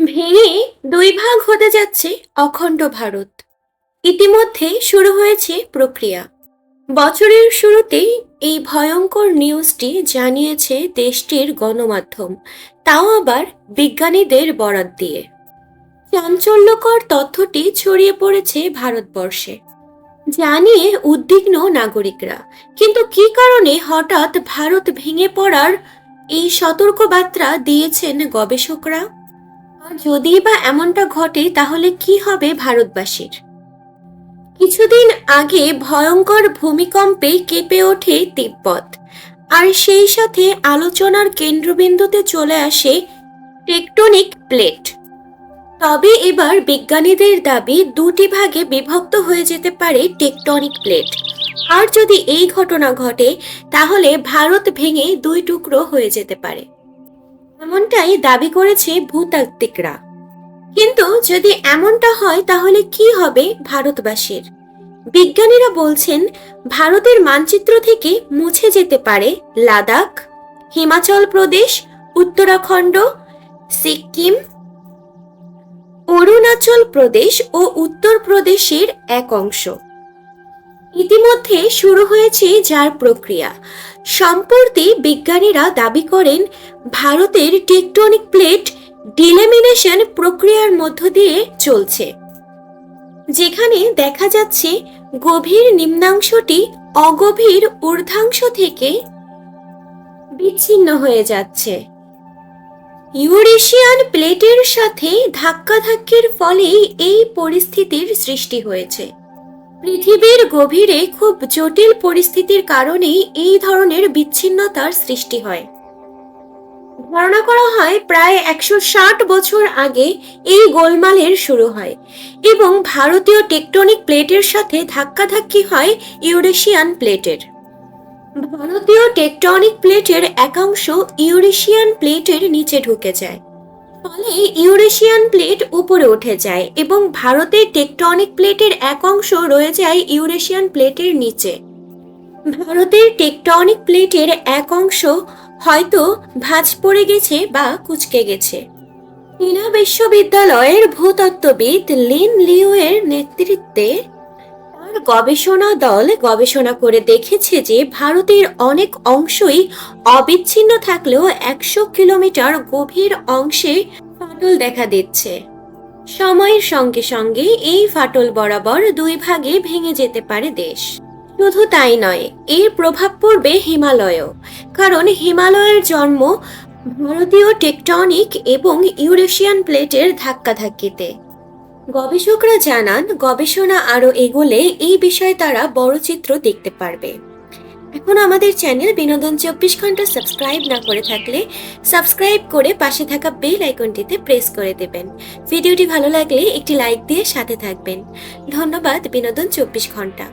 ভেঙে দুই ভাগ হতে যাচ্ছে অখণ্ড ভারত। ইতিমধ্যে শুরু হয়েছে প্রক্রিয়া। বছরের শুরুতেই এই ভয়ঙ্কর নিউজটি জানিয়েছে দেশটির গণমাধ্যম, তাও আবার বিজ্ঞানীদের বরাত দিয়ে। চাঞ্চল্যকর তথ্যটি ছড়িয়ে পড়েছে ভারতবর্ষে, যা নিয়ে উদ্বিগ্ন নাগরিকরা। কিন্তু কি কারণে হঠাৎ ভারত ভেঙে পড়ার এই সতর্কবার্তা দিয়েছেন গবেষকরা? আর যদি বা এমনটা ঘটে তাহলে কি হবে ভারতবাসীর? কিছুদিন আগে ভয়ঙ্কর ভূমিকম্পে কেঁপে ওঠে তিব্বত, আর সেই সাথে আলোচনার কেন্দ্রবিন্দুতে চলে আসে টেকটনিক প্লেট। তবে এবার বিজ্ঞানীদের দাবি দুটি ভাগে বিভক্ত হয়ে যেতে পারে টেকটনিক প্লেট। আর যদি এই ঘটনা ঘটে তাহলে ভারত ভেঙে দুই টুকরো হয়ে যেতে পারে, এমনটাই দাবি করেছে ভূতাত্ত্বিকরা। কিন্তু যদি এমনটা হয় তাহলে কি হবে ভারতবাসীর? বিজ্ঞানীরা বলছেন ভারতের মানচিত্র থেকে মুছে যেতে পারে লাদাখ, হিমাচল প্রদেশ, উত্তরাখণ্ড, সিকিম, অরুণাচল প্রদেশ ও উত্তরপ্রদেশের এক অংশ। ইতিমধ্যে শুরু হয়েছে যার প্রক্রিয়া। সম্প্রতি বিজ্ঞানীরা দাবি করেন ভারতের টেকটনিক প্লেট ডিলেমিনেশন প্রক্রিয়ার মধ্য দিয়ে চলছে, যেখানে দেখা যাচ্ছে গভীর নিম্নাংশটি অগভীর ঊর্ধ্বাংশ থেকে বিচ্ছিন্ন হয়ে যাচ্ছে। ইউরেশিয়ান প্লেটের সাথে ধাক্কাধাক্কির ফলেই এই পরিস্থিতির সৃষ্টি হয়েছে। পৃথিবীর গভীরে খুব জটিল পরিস্থিতির কারণেই এই ধরনের বিচ্ছিন্নতার সৃষ্টি হয়। ধারণা করা হয় প্রায় 160 বছর আগে এই গোলমালের শুরু হয় এবং ভারতীয় টেকটনিক প্লেটের সাথে ধাক্কাধাক্কি হয় ইউরেশিয়ান প্লেটের। ভারতীয় টেকটনিক প্লেটের একাংশ ইউরেশিয়ান প্লেটের নিচে ঢুকে যায়, ফলে ইউরেশিয়ান প্লেট উপরে উঠে যায় এবং ভারতের টেকটনিক প্লেটের এক অংশ রয়ে যায় ইউরেশিয়ান প্লেটের নিচে। ভারতের টেকটনিক প্লেটের এক অংশ হয়তো ভাঁজ পড়ে গেছে বা কুঁচকে গেছে। চীনা বিশ্ববিদ্যালয়ের ভূতত্ত্ববিদ লিন লিউ এর নেতৃত্বে তার গবেষণা দল গবেষণা করে দেখেছে যে ভারতের অনেক অংশই অবিচ্ছিন্ন থাকলেও 100 কিলোমিটার গভীর অংশে ফাটল দেখা দিচ্ছে। সময়ের সঙ্গে সঙ্গে এই ফাটল বরাবর দুই ভাগে ভেঙে যেতে পারে দেশ। শুধু তাই নয়, এর প্রভাব পড়বে হিমালয়েও, কারণ হিমালয়ের জন্ম ভারতীয় টেকটনিক এবং ইউরেশিয়ান প্লেটের ধাক্কাধাক্কিতে। গবেষকরা জানান গবেষণা আরো এগোলে এই বিষয়ে তারা বড় চিত্র দেখতে পারবে। এখন আমাদের চ্যানেল বিনোদন 24 ঘন্টা সাবস্ক্রাইব না করে থাকলে সাবস্ক্রাইব করে পাশে থাকা বেল আইকনটিতে প্রেস করে দেবেন। ভিডিওটি ভালো লাগলে একটি লাইক দিয়ে সাথে থাকবেন। ধন্যবাদ বিনোদন 24 ঘন্টা।